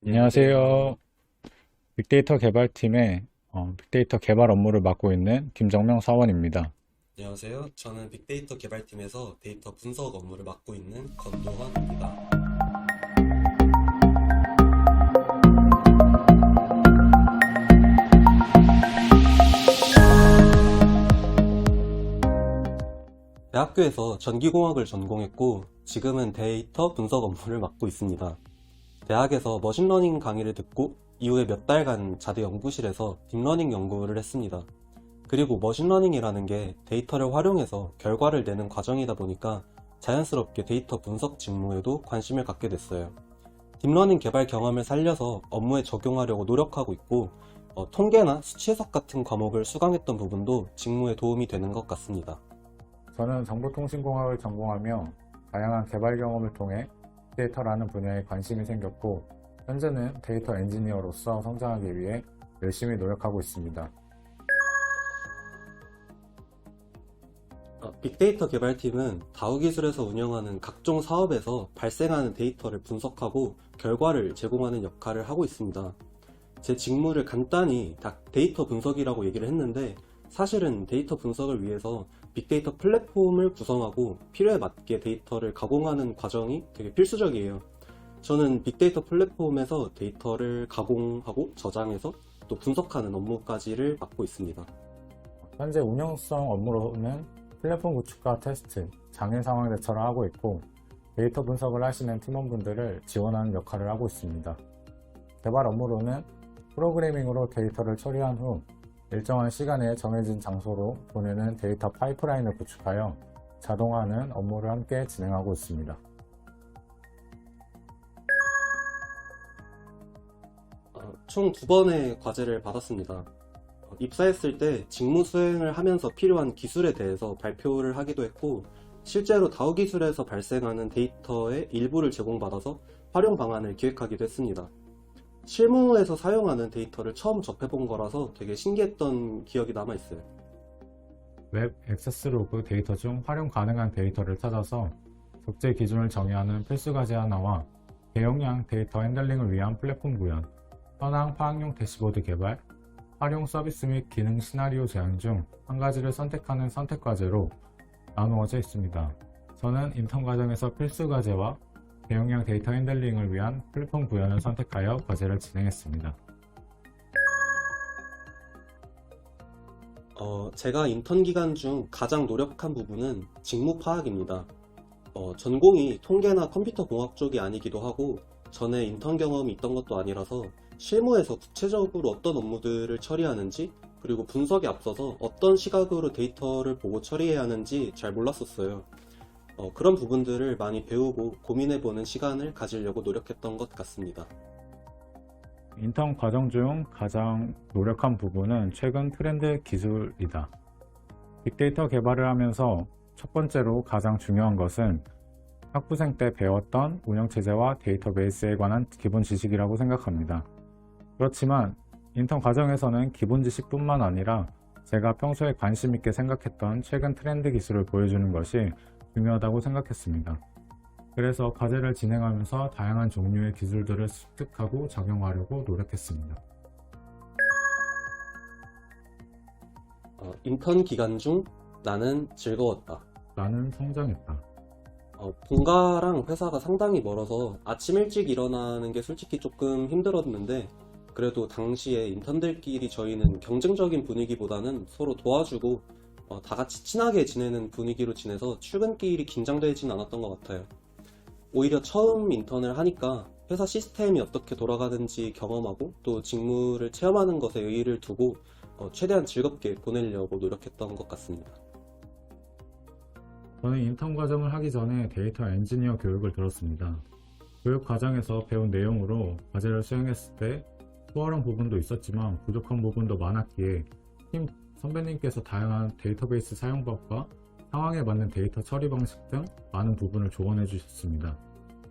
안녕하세요. 빅데이터 개발팀의 빅데이터 개발 업무를 맡고 있는 김정명 사원입니다. 안녕하세요. 저는 빅데이터 개발팀에서 데이터 분석 업무를 맡고 있는 권도환입니다. 대학교에서 전기공학을 전공했고 지금은 데이터 분석 업무를 맡고 있습니다. 대학에서 머신러닝 강의를 듣고 이후에 몇 달간 자대 연구실에서 딥러닝 연구를 했습니다. 그리고 머신러닝이라는 게 데이터를 활용해서 결과를 내는 과정이다 보니까 자연스럽게 데이터 분석 직무에도 관심을 갖게 됐어요. 딥러닝 개발 경험을 살려서 업무에 적용하려고 노력하고 있고, 통계나 수치 해석 같은 과목을 수강했던 부분도 직무에 도움이 되는 것 같습니다. 저는 정보통신공학을 전공하며 다양한 개발 경험을 통해 빅데이터라는 분야에 관심이 생겼고, 현재는 데이터 엔지니어로서 성장하기 위해 열심히 노력하고 있습니다. 빅데이터 개발팀은 다우 기술에서 운영하는 각종 사업에서 발생하는 데이터를 분석하고 결과를 제공하는 역할을 하고 있습니다. 제 직무를 간단히 데이터 분석이라고 얘기를 했는데, 사실은 데이터 분석을 위해서 빅데이터 플랫폼을 구성하고 필요에 맞게 데이터를 가공하는 과정이 되게 필수적이에요. 저는 빅데이터 플랫폼에서 데이터를 가공하고 저장해서 또 분석하는 업무까지를 맡고 있습니다. 현재 운영성 업무로는 플랫폼 구축과 테스트, 장애 상황 대처를 하고 있고, 데이터 분석을 하시는 팀원분들을 지원하는 역할을 하고 있습니다. 개발 업무로는 프로그래밍으로 데이터를 처리한 후 일정한 시간에 정해진 장소로 보내는 데이터 파이프라인을 구축하여 자동화하는 업무를 함께 진행하고 있습니다. 총 2번의 과제를 받았습니다. 입사했을 때 직무 수행을 하면서 필요한 기술에 대해서 발표를 하기도 했고, 실제로 다우 기술에서 발생하는 데이터의 일부를 제공받아서 활용 방안을 기획하기도 했습니다. 실무에서 사용하는 데이터를 처음 접해본 거라서 되게 신기했던 기억이 남아있어요. 웹 액세스 로그 데이터 중 활용 가능한 데이터를 찾아서 적재 기준을 정의하는 필수 과제 하나와 대용량 데이터 핸들링을 위한 플랫폼 구현, 현황 파악용 대시보드 개발, 활용 서비스 및 기능 시나리오 제안 중 한 가지를 선택하는 선택 과제로 나누어져 있습니다. 저는 인턴 과정에서 필수 과제와 대용량 데이터 핸들링을 위한 플랫폼 구현을 선택하여 과제를 진행했습니다. 제가 인턴 기간 중 가장 노력한 부분은 직무 파악입니다. 전공이 통계나 컴퓨터 공학 쪽이 아니기도 하고, 전에 인턴 경험이 있던 것도 아니라서 실무에서 구체적으로 어떤 업무들을 처리하는지, 그리고 분석에 앞서서 어떤 시각으로 데이터를 보고 처리해야 하는지 잘 몰랐었어요. 그런 부분들을 많이 배우고 고민해보는 시간을 가지려고 노력했던 것 같습니다. 인턴 과정 중 가장 노력한 부분은 최근 트렌드 기술이다. 빅데이터 개발을 하면서 첫 번째로 가장 중요한 것은 학부생 때 배웠던 운영체제와 데이터베이스에 관한 기본 지식이라고 생각합니다. 그렇지만 인턴 과정에서는 기본 지식뿐만 아니라 제가 평소에 관심 있게 생각했던 최근 트렌드 기술을 보여주는 것이 중요하다고 생각했습니다. 그래서 과제를 진행하면서 다양한 종류의 기술들을 습득하고 적용하려고 노력했습니다. 인턴 기간 중 나는 즐거웠다. 나는 성장했다. 본가랑 회사가 상당히 멀어서 아침 일찍 일어나는 게 솔직히 조금 힘들었는데, 그래도 당시에 인턴들끼리 저희는 경쟁적인 분위기보다는 서로 도와주고 다 같이 친하게 지내는 분위기로 지내서 출근길이 긴장되진 않았던 것 같아요. 오히려 처음 인턴을 하니까 회사 시스템이 어떻게 돌아가는지 경험하고 또 직무를 체험하는 것에 의의를 두고 최대한 즐겁게 보내려고 노력했던 것 같습니다. 저는 인턴 과정을 하기 전에 데이터 엔지니어 교육을 들었습니다. 교육 과정에서 배운 내용으로 과제를 수행했을 때 수월한 부분도 있었지만 부족한 부분도 많았기에 팀 선배님께서 다양한 데이터베이스 사용법과 상황에 맞는 데이터 처리 방식 등 많은 부분을 조언해 주셨습니다.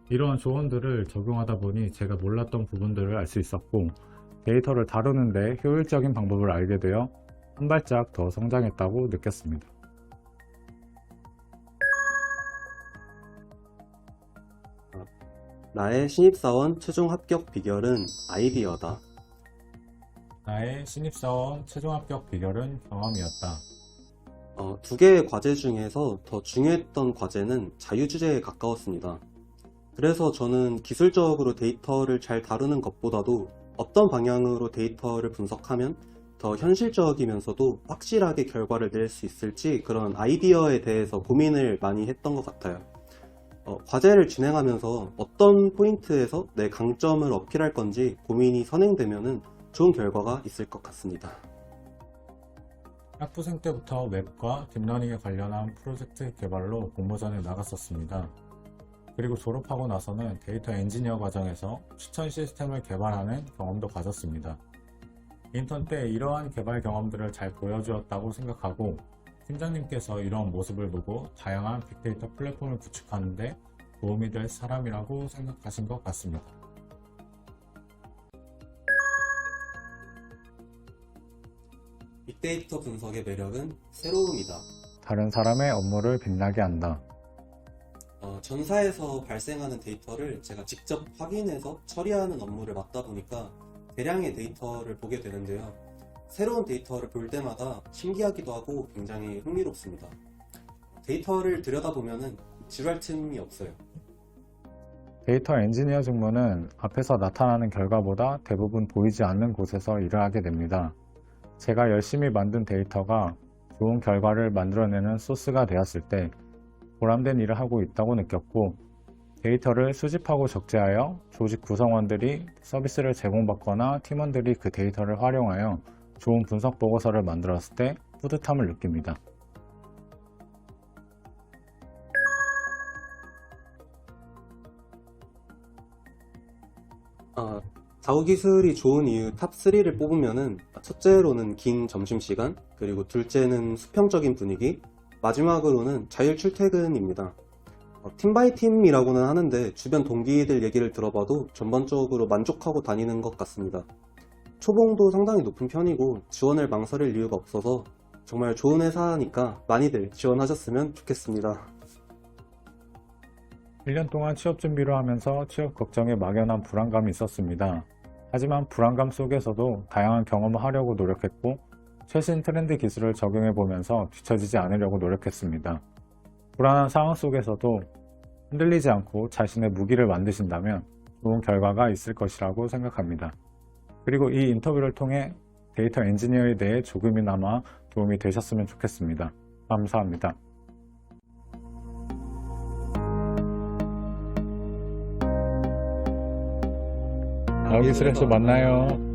이러한 조언들을 적용하다 보니 제가 몰랐던 부분들을 알 수 있었고, 데이터를 다루는데 효율적인 방법을 알게 되어 한 발짝 더 성장했다고 느꼈습니다. 나의 신입사원 최종 합격 비결은 아이디어다. 나의 신입사원 최종 합격 비결은 경험이었다. 두 개의 과제 중에서 더 중요했던 과제는 자유주제에 가까웠습니다. 그래서 저는 기술적으로 데이터를 잘 다루는 것보다도 어떤 방향으로 데이터를 분석하면 더 현실적이면서도 확실하게 결과를 낼 수 있을지 그런 아이디어에 대해서 고민을 많이 했던 것 같아요. 과제를 진행하면서 어떤 포인트에서 내 강점을 어필할 건지 고민이 선행되면 좋은 결과가 있을 것 같습니다. 학부생 때부터 웹과 딥러닝에 관련한 프로젝트 개발로 공모전에 나갔었습니다. 그리고 졸업하고 나서는 데이터 엔지니어 과정에서 추천 시스템을 개발하는 경험도 가졌습니다. 인턴 때 이러한 개발 경험들을 잘 보여주었다고 생각하고 팀장님께서 이러한 모습을 보고 다양한 빅데이터 플랫폼을 구축하는 데 도움이 될 사람이라고 생각하신 것 같습니다. 빅데이터 분석의 매력은 새로움이다. 다른 사람의 업무를 빛나게 한다. 전사에서 발생하는 데이터를 제가 직접 확인해서 처리하는 업무를 맡다 보니까 대량의 데이터를 보게 되는데요. 새로운 데이터를 볼 때마다 신기하기도 하고 굉장히 흥미롭습니다. 데이터를 들여다보면 지루할 틈이 없어요. 데이터 엔지니어 직무는 앞에서 나타나는 결과보다 대부분 보이지 않는 곳에서 일을 하게 됩니다. 제가 열심히 만든 데이터가 좋은 결과를 만들어내는 소스가 되었을 때 보람된 일을 하고 있다고 느꼈고, 데이터를 수집하고 적재하여 조직 구성원들이 서비스를 제공받거나 팀원들이 그 데이터를 활용하여 좋은 분석 보고서를 만들었을 때 뿌듯함을 느낍니다. 자우 기술이 좋은 이유 탑3를 뽑으면은 첫째로는 긴 점심시간, 그리고 둘째는 수평적인 분위기, 마지막으로는 자율 출퇴근입니다. 팀 바이 팀이라고는 하는데 주변 동기들 얘기를 들어봐도 전반적으로 만족하고 다니는 것 같습니다. 초봉도 상당히 높은 편이고 지원을 망설일 이유가 없어서 정말 좋은 회사니까 많이들 지원하셨으면 좋겠습니다. 1년 동안 취업 준비를 하면서 취업 걱정에 막연한 불안감이 있었습니다. 하지만 불안감 속에서도 다양한 경험을 하려고 노력했고 최신 트렌드 기술을 적용해 보면서 뒤처지지 않으려고 노력했습니다. 불안한 상황 속에서도 흔들리지 않고 자신의 무기를 만드신다면 좋은 결과가 있을 것이라고 생각합니다. 그리고 이 인터뷰를 통해 데이터 엔지니어에 대해 조금이나마 도움이 되셨으면 좋겠습니다. 감사합니다. 자우 기술에서 만나요.